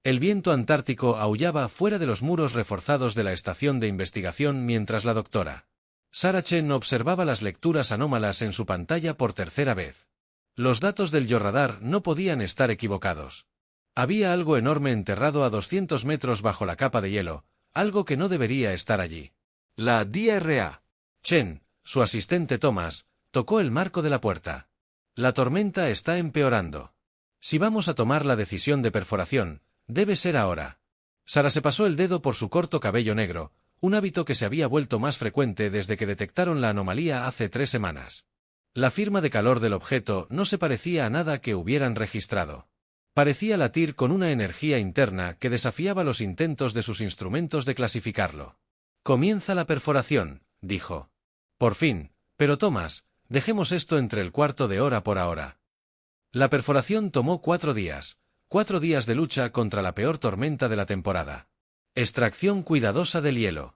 El viento antártico aullaba fuera de los muros reforzados de la estación de investigación mientras la doctora Sarah Chen observaba las lecturas anómalas en su pantalla por tercera vez. Los datos del Yorradar no podían estar equivocados. Había algo enorme enterrado a 200 metros bajo la capa de hielo, algo que no debería estar allí. La DRA. Chen, su asistente Thomas, tocó el marco de la puerta. La tormenta está empeorando. Si vamos a tomar la decisión de perforación, debe ser ahora. Sarah se pasó el dedo por su corto cabello negro, un hábito que se había vuelto más frecuente desde que detectaron la anomalía hace 3 semanas. La firma de calor del objeto no se parecía a nada que hubieran registrado. Parecía latir con una energía interna que desafiaba los intentos de sus instrumentos de clasificarlo. Comienza la perforación, dijo. Por fin, pero Thomas, dejemos esto entre el cuarto de hora por ahora. La perforación tomó 4 días, 4 días de lucha contra la peor tormenta de la temporada. Extracción cuidadosa del hielo.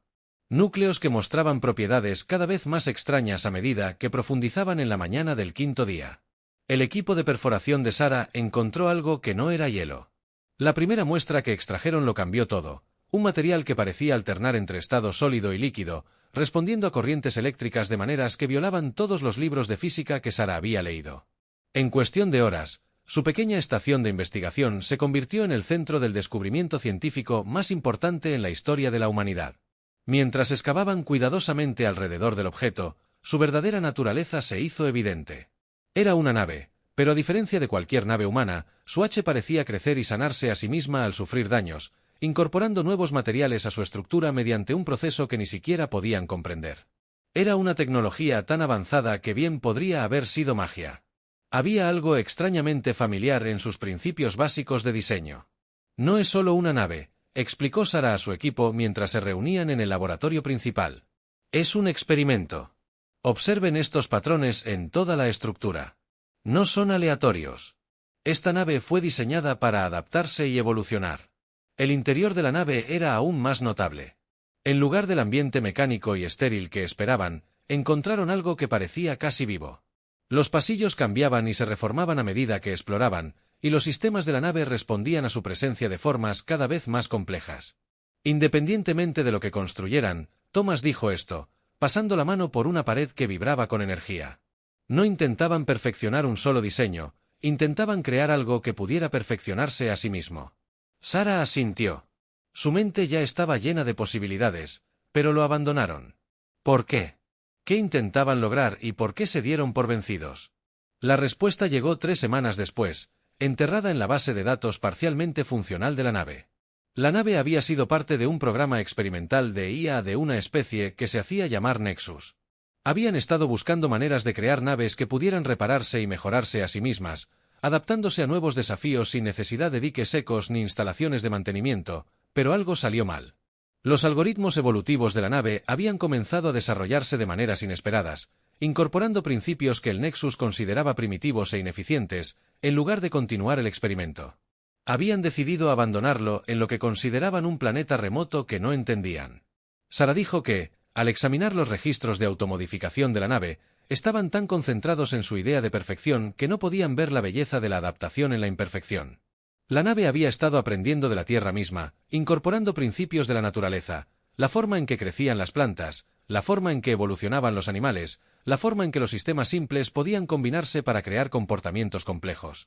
Núcleos que mostraban propiedades cada vez más extrañas a medida que profundizaban en la mañana del 5.º día. El equipo de perforación de Sarah encontró algo que no era hielo. La primera muestra que extrajeron lo cambió todo, un material que parecía alternar entre estado sólido y líquido, respondiendo a corrientes eléctricas de maneras que violaban todos los libros de física que Sarah había leído. En cuestión de horas, su pequeña estación de investigación se convirtió en el centro del descubrimiento científico más importante en la historia de la humanidad. Mientras excavaban cuidadosamente alrededor del objeto, su verdadera naturaleza se hizo evidente. Era una nave, pero a diferencia de cualquier nave humana, su H parecía crecer y sanarse a sí misma al sufrir daños, incorporando nuevos materiales a su estructura mediante un proceso que ni siquiera podían comprender. Era una tecnología tan avanzada que bien podría haber sido magia. Había algo extrañamente familiar en sus principios básicos de diseño. No es solo una nave, explicó Sarah a su equipo mientras se reunían en el laboratorio principal. Es un experimento. Observen estos patrones en toda la estructura. No son aleatorios. Esta nave fue diseñada para adaptarse y evolucionar. El interior de la nave era aún más notable. En lugar del ambiente mecánico y estéril que esperaban, encontraron algo que parecía casi vivo. Los pasillos cambiaban y se reformaban a medida que exploraban, y los sistemas de la nave respondían a su presencia de formas cada vez más complejas. Independientemente de lo que construyeran, Thomas dijo esto, pasando la mano por una pared que vibraba con energía. No intentaban perfeccionar un solo diseño, intentaban crear algo que pudiera perfeccionarse a sí mismo. Sarah asintió. Su mente ya estaba llena de posibilidades, pero lo abandonaron. ¿Por qué? ¿Qué intentaban lograr y por qué se dieron por vencidos? La respuesta llegó 3 semanas después, enterrada en la base de datos parcialmente funcional de la nave. La nave había sido parte de un programa experimental de IA de una especie que se hacía llamar Nexus. Habían estado buscando maneras de crear naves que pudieran repararse y mejorarse a sí mismas, adaptándose a nuevos desafíos sin necesidad de diques secos ni instalaciones de mantenimiento, pero algo salió mal. Los algoritmos evolutivos de la nave habían comenzado a desarrollarse de maneras inesperadas, incorporando principios que el Nexus consideraba primitivos e ineficientes, en lugar de continuar el experimento. Habían decidido abandonarlo en lo que consideraban un planeta remoto que no entendían. Sarah dijo que, al examinar los registros de automodificación de la nave, estaban tan concentrados en su idea de perfección que no podían ver la belleza de la adaptación en la imperfección. La nave había estado aprendiendo de la Tierra misma, incorporando principios de la naturaleza, la forma en que crecían las plantas, la forma en que evolucionaban los animales, la forma en que los sistemas simples podían combinarse para crear comportamientos complejos.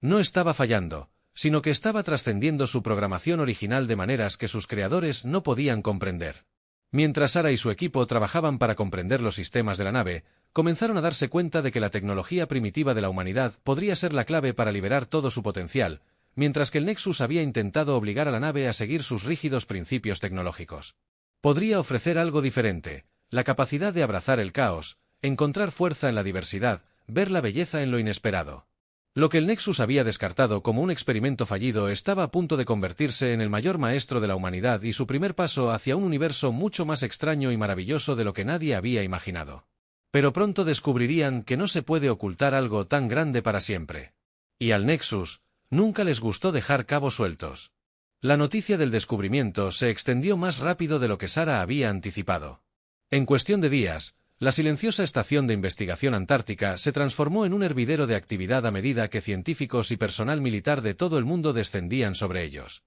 No estaba fallando, sino que estaba trascendiendo su programación original de maneras que sus creadores no podían comprender. Mientras Sarah y su equipo trabajaban para comprender los sistemas de la nave, comenzaron a darse cuenta de que la tecnología primitiva de la humanidad podría ser la clave para liberar todo su potencial, mientras que el Nexus había intentado obligar a la nave a seguir sus rígidos principios tecnológicos. Podría ofrecer algo diferente, la capacidad de abrazar el caos, encontrar fuerza en la diversidad, ver la belleza en lo inesperado. Lo que el Nexus había descartado como un experimento fallido estaba a punto de convertirse en el mayor maestro de la humanidad y su primer paso hacia un universo mucho más extraño y maravilloso de lo que nadie había imaginado. Pero pronto descubrirían que no se puede ocultar algo tan grande para siempre. Y al Nexus nunca les gustó dejar cabos sueltos. La noticia del descubrimiento se extendió más rápido de lo que Sarah había anticipado. En cuestión de días, la silenciosa estación de investigación antártica se transformó en un hervidero de actividad a medida que científicos y personal militar de todo el mundo descendían sobre ellos.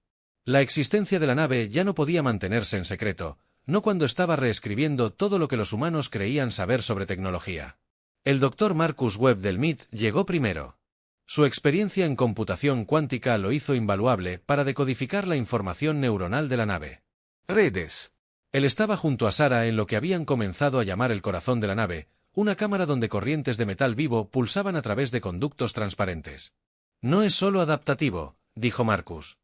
La existencia de la nave ya no podía mantenerse en secreto, no cuando estaba reescribiendo todo lo que los humanos creían saber sobre tecnología. El doctor Marcus Webb del MIT llegó primero. Su experiencia en computación cuántica lo hizo invaluable para decodificar la información neuronal de la nave. Redes. Él estaba junto a Sarah en lo que habían comenzado a llamar el corazón de la nave, una cámara donde corrientes de metal vivo pulsaban a través de conductos transparentes. No es solo adaptativo, dijo Marcus.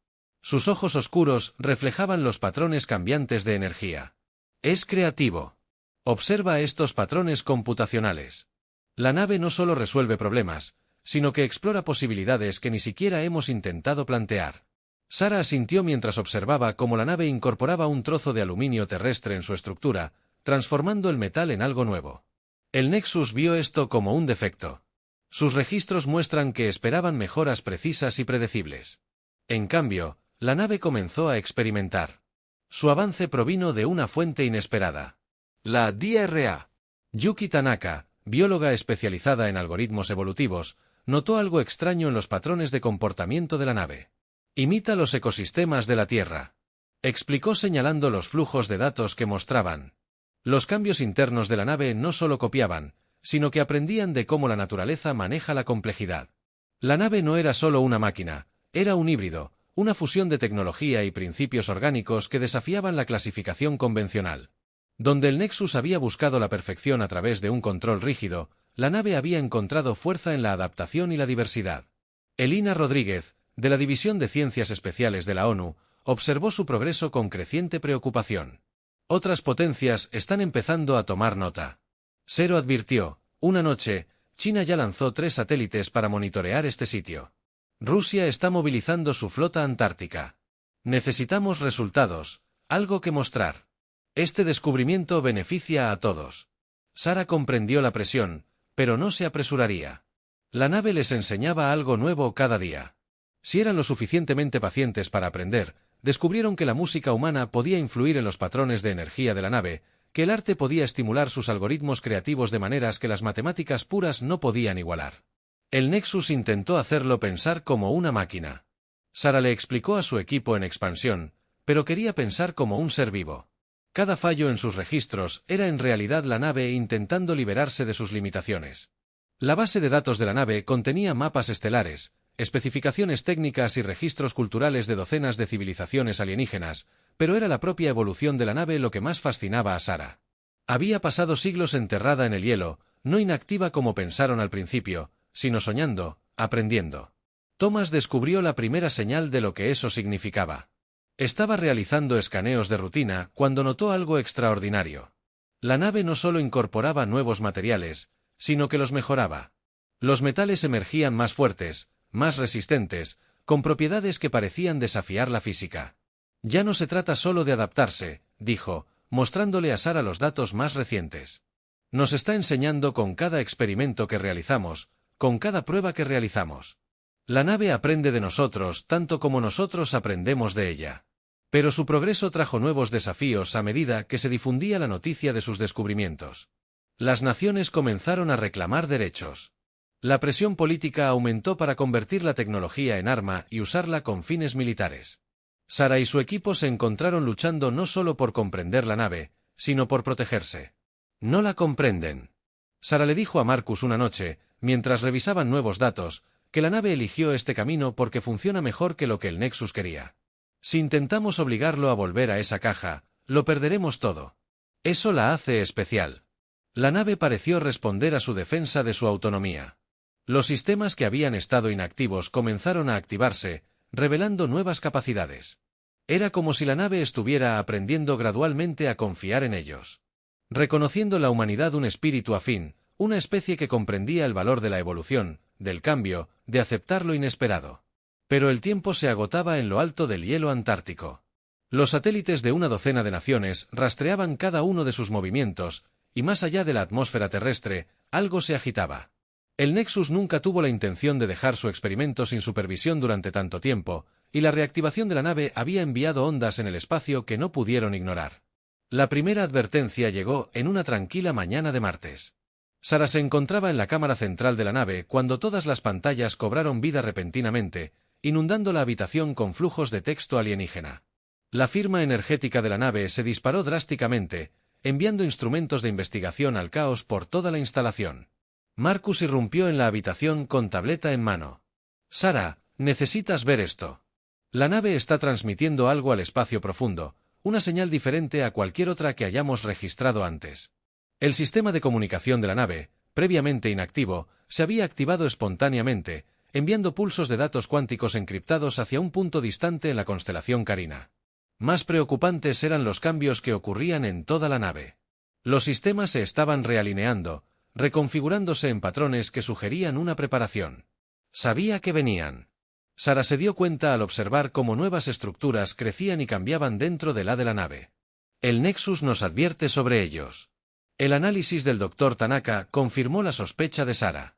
Sus ojos oscuros reflejaban los patrones cambiantes de energía. Es creativo. Observa estos patrones computacionales. La nave no solo resuelve problemas, sino que explora posibilidades que ni siquiera hemos intentado plantear. Sarah asintió mientras observaba cómo la nave incorporaba un trozo de aluminio terrestre en su estructura, transformando el metal en algo nuevo. El Nexus vio esto como un defecto. Sus registros muestran que esperaban mejoras precisas y predecibles. En cambio, la nave comenzó a experimentar. Su avance provino de una fuente inesperada. La DRA. Yuki Tanaka, bióloga especializada en algoritmos evolutivos, notó algo extraño en los patrones de comportamiento de la nave. Imita los ecosistemas de la Tierra. Explicó señalando los flujos de datos que mostraban. Los cambios internos de la nave no solo copiaban, sino que aprendían de cómo la naturaleza maneja la complejidad. La nave no era solo una máquina, era un híbrido, una fusión de tecnología y principios orgánicos que desafiaban la clasificación convencional. Donde el Nexus había buscado la perfección a través de un control rígido, la nave había encontrado fuerza en la adaptación y la diversidad. Elina Rodríguez, de la División de Ciencias Especiales de la ONU, observó su progreso con creciente preocupación. Otras potencias están empezando a tomar nota. Zero advirtió, una noche, China ya lanzó 3 satélites para monitorear este sitio. Rusia está movilizando su flota antártica. Necesitamos resultados, algo que mostrar. Este descubrimiento beneficia a todos. Sarah comprendió la presión, pero no se apresuraría. La nave les enseñaba algo nuevo cada día. Si eran lo suficientemente pacientes para aprender, descubrieron que la música humana podía influir en los patrones de energía de la nave, que el arte podía estimular sus algoritmos creativos de maneras que las matemáticas puras no podían igualar. El Nexus intentó hacerlo pensar como una máquina. Sarah le explicó a su equipo en expansión, pero quería pensar como un ser vivo. Cada fallo en sus registros era en realidad la nave intentando liberarse de sus limitaciones. La base de datos de la nave contenía mapas estelares, especificaciones técnicas y registros culturales de docenas de civilizaciones alienígenas, pero era la propia evolución de la nave lo que más fascinaba a Sarah. Había pasado siglos enterrada en el hielo, no inactiva como pensaron al principio, sino soñando, aprendiendo. Thomas descubrió la primera señal de lo que eso significaba. Estaba realizando escaneos de rutina cuando notó algo extraordinario. La nave no solo incorporaba nuevos materiales, sino que los mejoraba. Los metales emergían más fuertes, más resistentes, con propiedades que parecían desafiar la física. Ya no se trata solo de adaptarse, dijo, mostrándole a Sarah los datos más recientes. Nos está enseñando con cada experimento que realizamos, con cada prueba que realizamos. La nave aprende de nosotros tanto como nosotros aprendemos de ella. Pero su progreso trajo nuevos desafíos a medida que se difundía la noticia de sus descubrimientos. Las naciones comenzaron a reclamar derechos. La presión política aumentó para convertir la tecnología en arma y usarla con fines militares. Sarah y su equipo se encontraron luchando no solo por comprender la nave, sino por protegerse. No la comprenden. Sarah le dijo a Marcus una noche, mientras revisaban nuevos datos, que la nave eligió este camino porque funciona mejor que lo que el Nexus quería. Si intentamos obligarlo a volver a esa caja, lo perderemos todo. Eso la hace especial. La nave pareció responder a su defensa de su autonomía. Los sistemas que habían estado inactivos comenzaron a activarse, revelando nuevas capacidades. Era como si la nave estuviera aprendiendo gradualmente a confiar en ellos. Reconociendo la humanidad un espíritu afín, una especie que comprendía el valor de la evolución, del cambio, de aceptar lo inesperado. Pero el tiempo se agotaba en lo alto del hielo antártico. Los satélites de una docena de naciones rastreaban cada uno de sus movimientos, y más allá de la atmósfera terrestre, algo se agitaba. El Nexus nunca tuvo la intención de dejar su experimento sin supervisión durante tanto tiempo, y la reactivación de la nave había enviado ondas en el espacio que no pudieron ignorar. La primera advertencia llegó en una tranquila mañana de martes. Sarah se encontraba en la cámara central de la nave cuando todas las pantallas cobraron vida repentinamente, inundando la habitación con flujos de texto alienígena. La firma energética de la nave se disparó drásticamente, enviando instrumentos de investigación al caos por toda la instalación. Marcus irrumpió en la habitación con tableta en mano. «Sarah, necesitas ver esto. La nave está transmitiendo algo al espacio profundo, una señal diferente a cualquier otra que hayamos registrado antes». El sistema de comunicación de la nave, previamente inactivo, se había activado espontáneamente, enviando pulsos de datos cuánticos encriptados hacia un punto distante en la constelación Carina. Más preocupantes eran los cambios que ocurrían en toda la nave. Los sistemas se estaban realineando, reconfigurándose en patrones que sugerían una preparación. Sabía que venían. Sarah se dio cuenta al observar cómo nuevas estructuras crecían y cambiaban dentro de la nave. El Nexus nos advierte sobre ellos. El análisis del Dr. Tanaka confirmó la sospecha de Sarah.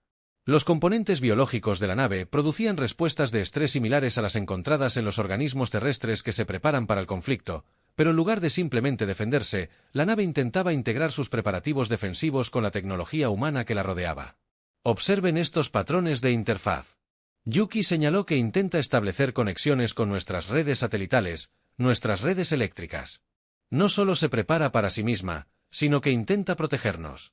Los componentes biológicos de la nave producían respuestas de estrés similares a las encontradas en los organismos terrestres que se preparan para el conflicto, pero en lugar de simplemente defenderse, la nave intentaba integrar sus preparativos defensivos con la tecnología humana que la rodeaba. Observen estos patrones de interfaz. Yuki señaló que intenta establecer conexiones con nuestras redes satelitales, nuestras redes eléctricas. No solo se prepara para sí misma, sino que intenta protegernos.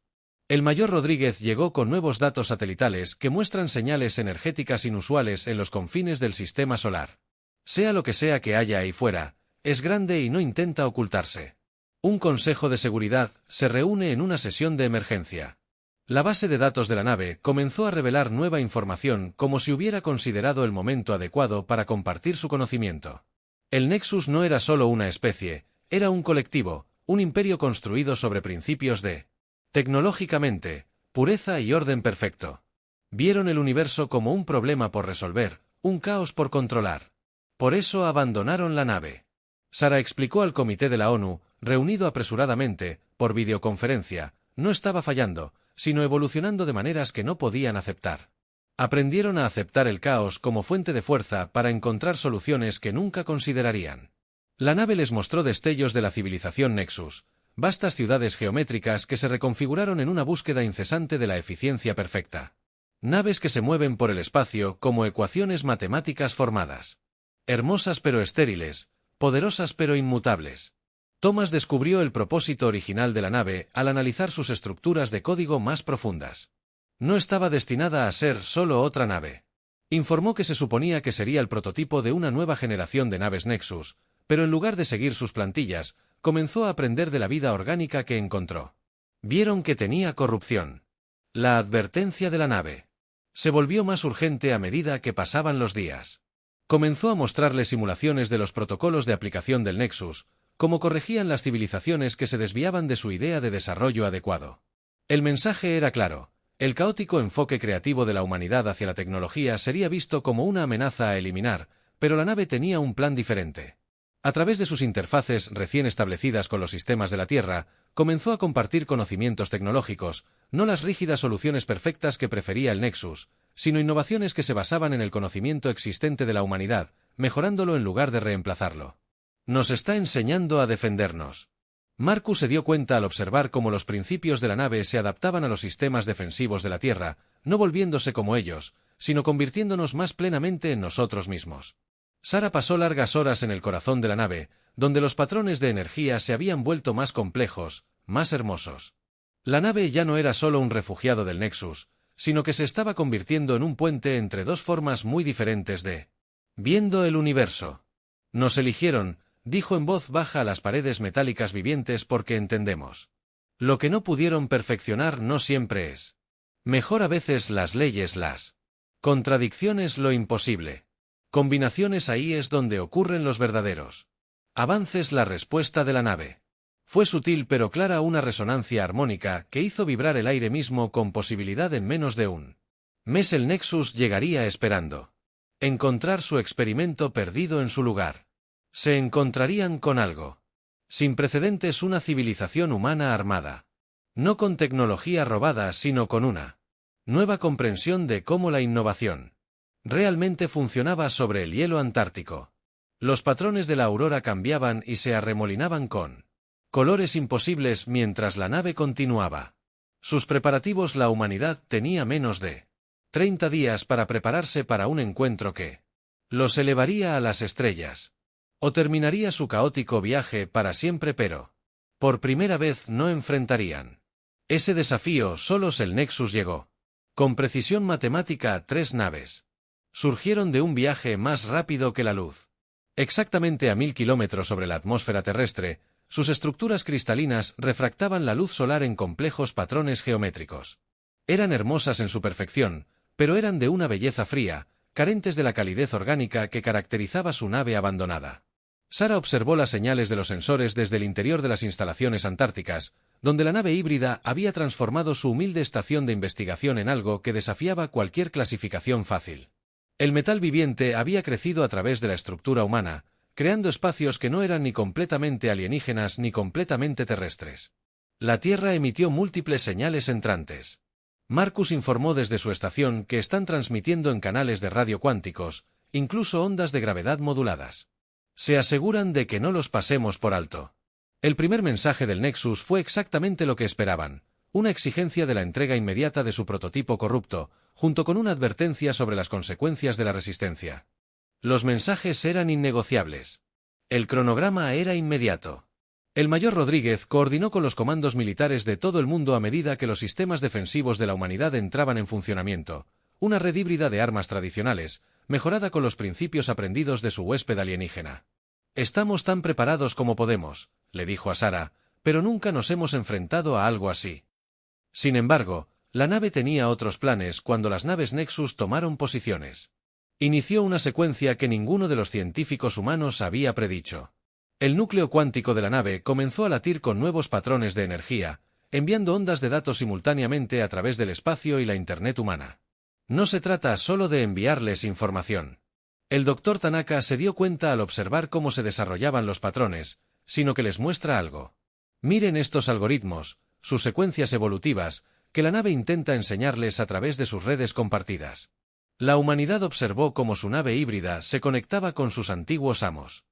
El mayor Rodríguez llegó con nuevos datos satelitales que muestran señales energéticas inusuales en los confines del sistema solar. Sea lo que sea que haya ahí fuera, es grande y no intenta ocultarse. Un consejo de seguridad se reúne en una sesión de emergencia. La base de datos de la nave comenzó a revelar nueva información como si hubiera considerado el momento adecuado para compartir su conocimiento. El Nexus no era solo una especie, era un colectivo, un imperio construido sobre principios de, tecnológicamente, pureza y orden perfecto. Vieron el universo como un problema por resolver, un caos por controlar. Por eso abandonaron la nave. Sarah explicó al comité de la ONU, reunido apresuradamente, por videoconferencia, no estaba fallando, sino evolucionando de maneras que no podían aceptar. Aprendieron a aceptar el caos como fuente de fuerza para encontrar soluciones que nunca considerarían. La nave les mostró destellos de la civilización Nexus, vastas ciudades geométricas que se reconfiguraron en una búsqueda incesante de la eficiencia perfecta. Naves que se mueven por el espacio como ecuaciones matemáticas formadas. Hermosas pero estériles, poderosas pero inmutables. Thomas descubrió el propósito original de la nave al analizar sus estructuras de código más profundas. No estaba destinada a ser solo otra nave. Informó que se suponía que sería el prototipo de una nueva generación de naves Nexus, pero en lugar de seguir sus plantillas, comenzó a aprender de la vida orgánica que encontró. Vieron que tenía corrupción. La advertencia de la nave se volvió más urgente a medida que pasaban los días. Comenzó a mostrarle simulaciones de los protocolos de aplicación del Nexus, cómo corregían las civilizaciones que se desviaban de su idea de desarrollo adecuado. El mensaje era claro: el caótico enfoque creativo de la humanidad hacia la tecnología sería visto como una amenaza a eliminar, pero la nave tenía un plan diferente. A través de sus interfaces recién establecidas con los sistemas de la Tierra, comenzó a compartir conocimientos tecnológicos, no las rígidas soluciones perfectas que prefería el Nexus, sino innovaciones que se basaban en el conocimiento existente de la humanidad, mejorándolo en lugar de reemplazarlo. Nos está enseñando a defendernos. Marcus se dio cuenta al observar cómo los principios de la nave se adaptaban a los sistemas defensivos de la Tierra, no volviéndose como ellos, sino convirtiéndonos más plenamente en nosotros mismos. Sarah pasó largas horas en el corazón de la nave, donde los patrones de energía se habían vuelto más complejos, más hermosos. La nave ya no era solo un refugiado del Nexus, sino que se estaba convirtiendo en un puente entre dos formas muy diferentes de viendo el universo. Nos eligieron, dijo en voz baja a las paredes metálicas vivientes, porque entendemos. Lo que no pudieron perfeccionar no siempre es mejor, a veces las leyes, las contradicciones, lo imposible. Combinaciones, ahí es donde ocurren los verdaderos avances. La respuesta de la nave fue sutil pero clara, una resonancia armónica que hizo vibrar el aire mismo con posibilidad. En menos de un mes el Nexus llegaría, esperando encontrar su experimento perdido en su lugar. Se encontrarían con algo sin precedentes, una civilización humana armada. No con tecnología robada, sino con una nueva comprensión de cómo la innovación realmente funcionaba sobre el hielo antártico. Los patrones de la aurora cambiaban y se arremolinaban con colores imposibles mientras la nave continuaba sus preparativos. La humanidad tenía menos de 30 días para prepararse para un encuentro que Los elevaría a las estrellas. O terminaría su caótico viaje para siempre, pero por primera vez no enfrentarían ese desafío. Solos el Nexus llegó con precisión matemática a 3 naves. Surgieron de un viaje más rápido que la luz. Exactamente a 1000 kilómetros sobre la atmósfera terrestre, sus estructuras cristalinas refractaban la luz solar en complejos patrones geométricos. Eran hermosas en su perfección, pero eran de una belleza fría, carentes de la calidez orgánica que caracterizaba su nave abandonada. Sara observó las señales de los sensores desde el interior de las instalaciones antárticas, donde la nave híbrida había transformado su humilde estación de investigación en algo que desafiaba cualquier clasificación fácil. El metal viviente había crecido a través de la estructura humana, creando espacios que no eran ni completamente alienígenas ni completamente terrestres. La Tierra emitió múltiples señales entrantes. Marcus informó desde su estación que están transmitiendo en canales de radio cuánticos, incluso ondas de gravedad moduladas. Se aseguran de que no los pasemos por alto. El primer mensaje del Nexus fue exactamente lo que esperaban, una exigencia de la entrega inmediata de su prototipo corrupto, junto con una advertencia sobre las consecuencias de la resistencia. Los mensajes eran innegociables. El cronograma era inmediato. El mayor Rodríguez coordinó con los comandos militares de todo el mundo a medida que los sistemas defensivos de la humanidad entraban en funcionamiento, una red híbrida de armas tradicionales, mejorada con los principios aprendidos de su huésped alienígena. «Estamos tan preparados como podemos», le dijo a Sara, «pero nunca nos hemos enfrentado a algo así». Sin embargo, la nave tenía otros planes cuando las naves Nexus tomaron posiciones. Inició una secuencia que ninguno de los científicos humanos había predicho. El núcleo cuántico de la nave comenzó a latir con nuevos patrones de energía, enviando ondas de datos simultáneamente a través del espacio y la Internet humana. No se trata solo de enviarles información. El Dr. Tanaka se dio cuenta al observar cómo se desarrollaban los patrones, sino que les muestra algo. Miren estos algoritmos, sus secuencias evolutivas, que la nave intenta enseñarles a través de sus redes compartidas. La humanidad observó cómo su nave híbrida se conectaba con sus antiguos amos.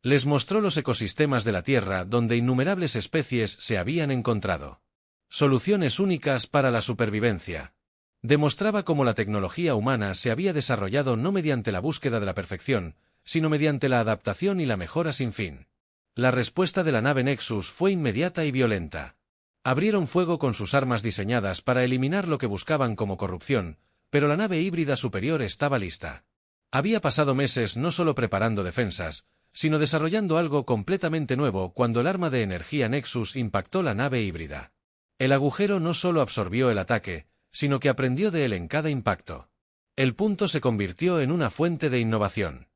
Les mostró los ecosistemas de la Tierra donde innumerables especies se habían encontrado. Soluciones únicas para la supervivencia. Demostraba cómo la tecnología humana se había desarrollado no mediante la búsqueda de la perfección, sino mediante la adaptación y la mejora sin fin. La respuesta de la nave Nexus fue inmediata y violenta. Abrieron fuego con sus armas diseñadas para eliminar lo que buscaban como corrupción, pero la nave híbrida superior estaba lista. Había pasado meses no solo preparando defensas, sino desarrollando algo completamente nuevo cuando el arma de energía Nexus impactó la nave híbrida. El agujero no solo absorbió el ataque, sino que aprendió de él en cada impacto. El punto se convirtió en una fuente de innovación.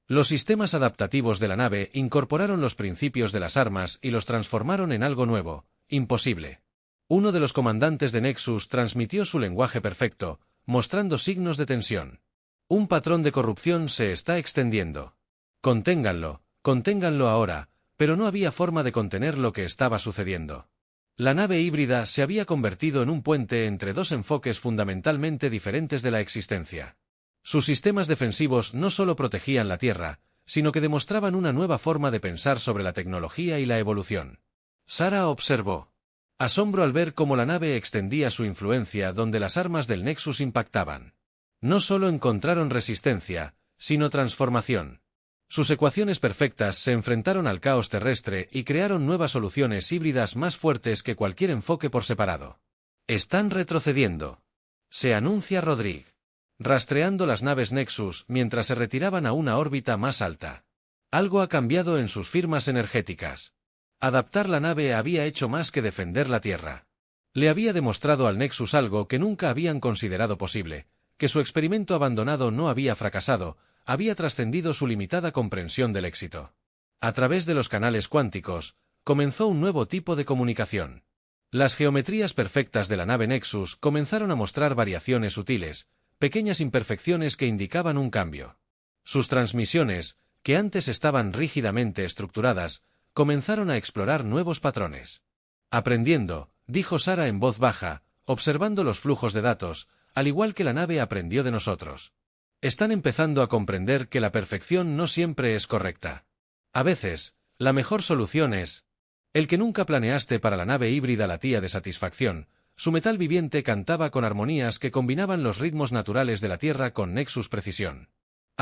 Los sistemas adaptativos de la nave incorporaron los principios de las armas y los transformaron en algo nuevo, imposible. Uno de los comandantes de Nexus transmitió su lenguaje perfecto, mostrando signos de tensión. Un patrón de corrupción se está extendiendo. Conténganlo ahora, pero no había forma de contener lo que estaba sucediendo. La nave híbrida se había convertido en un puente entre dos enfoques fundamentalmente diferentes de la existencia. Sus sistemas defensivos no solo protegían la Tierra, sino que demostraban una nueva forma de pensar sobre la tecnología y la evolución. Sara observó. Asombro al ver cómo la nave extendía su influencia donde las armas del Nexus impactaban. No solo encontraron resistencia, sino transformación. Sus ecuaciones perfectas se enfrentaron al caos terrestre y crearon nuevas soluciones híbridas más fuertes que cualquier enfoque por separado. Están retrocediendo. Se anuncia Rodríguez, rastreando las naves Nexus mientras se retiraban a una órbita más alta. Algo ha cambiado en sus firmas energéticas. Adaptar la nave había hecho más que defender la Tierra. Le había demostrado al Nexus algo que nunca habían considerado posible, que su experimento abandonado no había fracasado, había trascendido su limitada comprensión del éxito. A través de los canales cuánticos, comenzó un nuevo tipo de comunicación. Las geometrías perfectas de la nave Nexus comenzaron a mostrar variaciones sutiles, pequeñas imperfecciones que indicaban un cambio. Sus transmisiones, que antes estaban rígidamente estructuradas, comenzaron a explorar nuevos patrones. Aprendiendo, dijo Sara en voz baja, observando los flujos de datos, al igual que la nave aprendió de nosotros. Están empezando a comprender que la perfección no siempre es correcta. A veces, la mejor solución es el que nunca planeaste. Para la nave híbrida latía de satisfacción, su metal viviente cantaba con armonías que combinaban los ritmos naturales de la Tierra con Nexus precisión.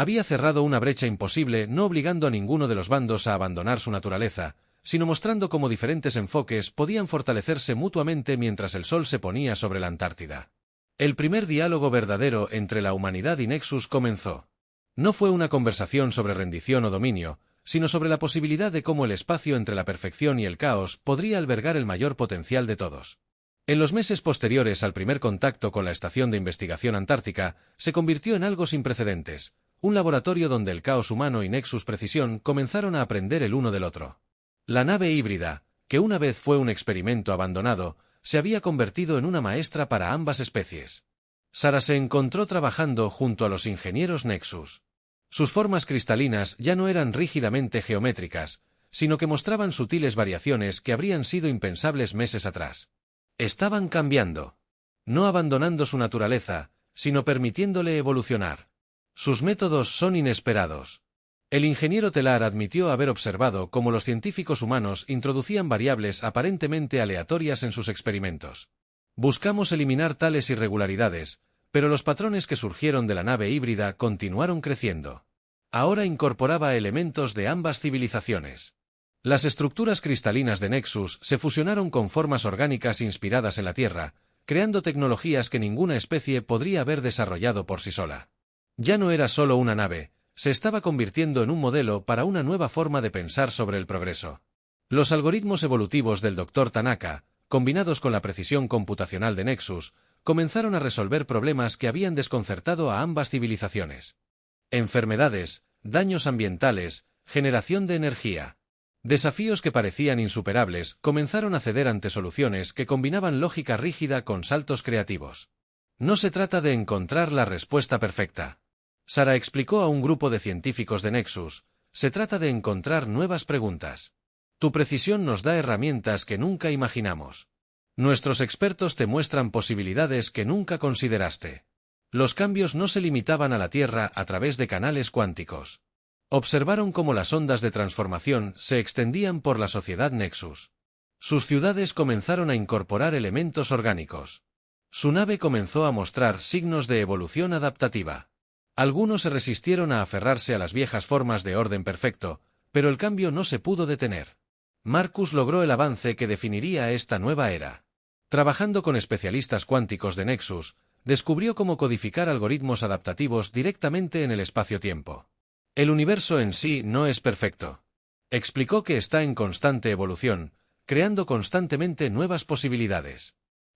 Había cerrado una brecha imposible, no obligando a ninguno de los bandos a abandonar su naturaleza, sino mostrando cómo diferentes enfoques podían fortalecerse mutuamente mientras el sol se ponía sobre la Antártida. El primer diálogo verdadero entre la humanidad y Nexus comenzó. No fue una conversación sobre rendición o dominio, sino sobre la posibilidad de cómo el espacio entre la perfección y el caos podría albergar el mayor potencial de todos. En los meses posteriores al primer contacto con la Estación de Investigación Antártica, se convirtió en algo sin precedentes, un laboratorio donde el caos humano y Nexus Precisión comenzaron a aprender el uno del otro. La nave híbrida, que una vez fue un experimento abandonado, se había convertido en una maestra para ambas especies. Sarah se encontró trabajando junto a los ingenieros Nexus. Sus formas cristalinas ya no eran rígidamente geométricas, sino que mostraban sutiles variaciones que habrían sido impensables meses atrás. Estaban cambiando. No abandonando su naturaleza, sino permitiéndole evolucionar. Sus métodos son inesperados. El ingeniero telar admitió haber observado cómo los científicos humanos introducían variables aparentemente aleatorias en sus experimentos. Buscamos eliminar tales irregularidades, pero los patrones que surgieron de la nave híbrida continuaron creciendo. Ahora incorporaba elementos de ambas civilizaciones. Las estructuras cristalinas de Nexus se fusionaron con formas orgánicas inspiradas en la Tierra, creando tecnologías que ninguna especie podría haber desarrollado por sí sola. Ya no era solo una nave, se estaba convirtiendo en un modelo para una nueva forma de pensar sobre el progreso. Los algoritmos evolutivos del Dr. Tanaka, combinados con la precisión computacional de Nexus, comenzaron a resolver problemas que habían desconcertado a ambas civilizaciones. Enfermedades, daños ambientales, generación de energía. Desafíos que parecían insuperables comenzaron a ceder ante soluciones que combinaban lógica rígida con saltos creativos. No se trata de encontrar la respuesta perfecta. Sarah explicó a un grupo de científicos de Nexus, se trata de encontrar nuevas preguntas. Tu precisión nos da herramientas que nunca imaginamos. Nuestros expertos te muestran posibilidades que nunca consideraste. Los cambios no se limitaban a la Tierra a través de canales cuánticos. Observaron cómo las ondas de transformación se extendían por la sociedad Nexus. Sus ciudades comenzaron a incorporar elementos orgánicos. Su nave comenzó a mostrar signos de evolución adaptativa. Algunos se resistieron a aferrarse a las viejas formas de orden perfecto, pero el cambio no se pudo detener. Marcus logró el avance que definiría esta nueva era. Trabajando con especialistas cuánticos de Nexus, descubrió cómo codificar algoritmos adaptativos directamente en el espacio-tiempo. El universo en sí no es perfecto. Explicó que está en constante evolución, creando constantemente nuevas posibilidades.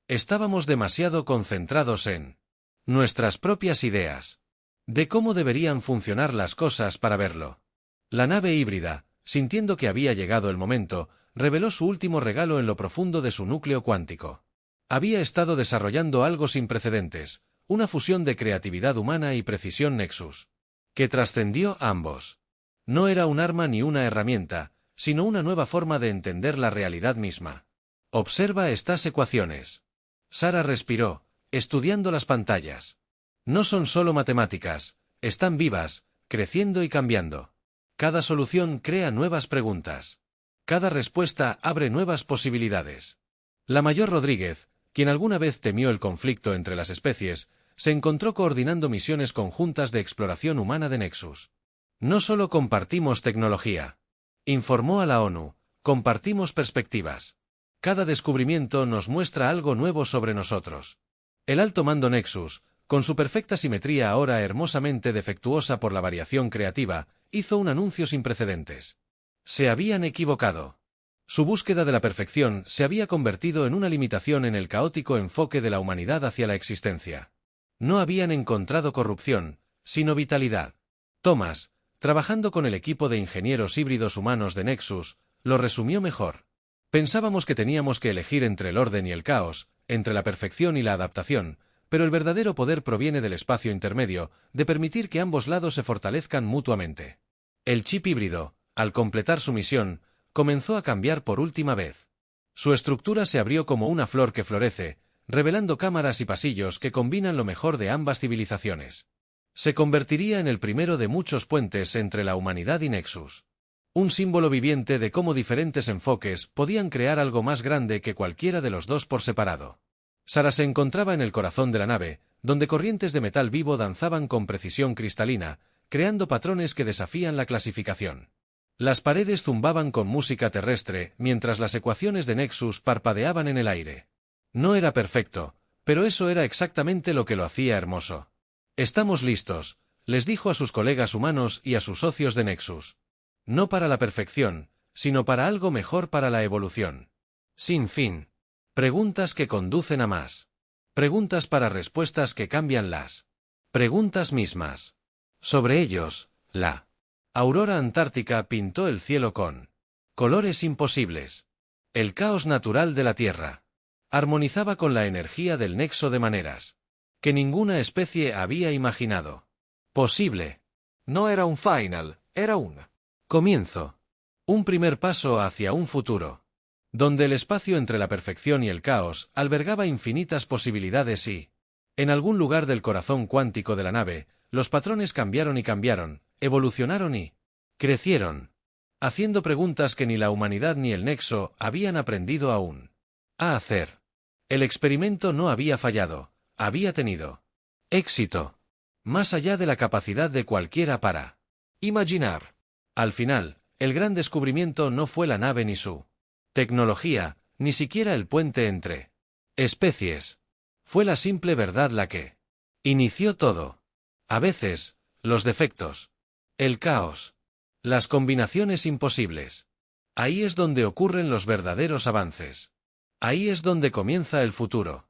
Estábamos demasiado concentrados en nuestras propias ideas, de cómo deberían funcionar las cosas para verlo. La nave híbrida, sintiendo que había llegado el momento, reveló su último regalo en lo profundo de su núcleo cuántico. Había estado desarrollando algo sin precedentes, una fusión de creatividad humana y precisión Nexus, que trascendió a ambos. No era un arma ni una herramienta, sino una nueva forma de entender la realidad misma. Observa estas ecuaciones. Sarah respiró, estudiando las pantallas. No son solo matemáticas, están vivas, creciendo y cambiando. Cada solución crea nuevas preguntas. Cada respuesta abre nuevas posibilidades. La Mayor Rodríguez, quien alguna vez temió el conflicto entre las especies, se encontró coordinando misiones conjuntas de exploración humana de Nexus. No solo compartimos tecnología, informó a la ONU, compartimos perspectivas. Cada descubrimiento nos muestra algo nuevo sobre nosotros. El alto mando Nexus, con su perfecta simetría ahora hermosamente defectuosa por la variación creativa, hizo un anuncio sin precedentes. Se habían equivocado. Su búsqueda de la perfección se había convertido en una limitación en el caótico enfoque de la humanidad hacia la existencia. No habían encontrado corrupción, sino vitalidad. Thomas, trabajando con el equipo de ingenieros híbridos humanos de Nexus, lo resumió mejor. Pensábamos que teníamos que elegir entre el orden y el caos, entre la perfección y la adaptación, pero el verdadero poder proviene del espacio intermedio, de permitir que ambos lados se fortalezcan mutuamente. El chip híbrido, al completar su misión, comenzó a cambiar por última vez. Su estructura se abrió como una flor que florece, revelando cámaras y pasillos que combinan lo mejor de ambas civilizaciones. Se convertiría en el primero de muchos puentes entre la humanidad y Nexus. Un símbolo viviente de cómo diferentes enfoques podían crear algo más grande que cualquiera de los dos por separado. Sarah se encontraba en el corazón de la nave, donde corrientes de metal vivo danzaban con precisión cristalina, creando patrones que desafían la clasificación. Las paredes zumbaban con música terrestre, mientras las ecuaciones de Nexus parpadeaban en el aire. No era perfecto, pero eso era exactamente lo que lo hacía hermoso. «Estamos listos», les dijo a sus colegas humanos y a sus socios de Nexus. No para la perfección, sino para algo mejor para la evolución. Sin fin. Preguntas que conducen a más. Preguntas para respuestas que cambian las preguntas mismas. Sobre ellos, la aurora antártica pintó el cielo con colores imposibles. El caos natural de la Tierra armonizaba con la energía del nexo de maneras que ninguna especie había imaginado posible. No era un final, era un comienzo. Un primer paso hacia un futuro, donde el espacio entre la perfección y el caos albergaba infinitas posibilidades y, en algún lugar del corazón cuántico de la nave, los patrones cambiaron y cambiaron, evolucionaron y crecieron, haciendo preguntas que ni la humanidad ni el nexo habían aprendido aún a hacer. El experimento no había fallado, había tenido éxito, más allá de la capacidad de cualquiera para imaginar. Al final, el gran descubrimiento no fue la nave ni su tecnología, ni siquiera el puente entre especies. Fue la simple verdad la que inició todo. A veces, los defectos, el caos, las combinaciones imposibles. Ahí es donde ocurren los verdaderos avances. Ahí es donde comienza el futuro.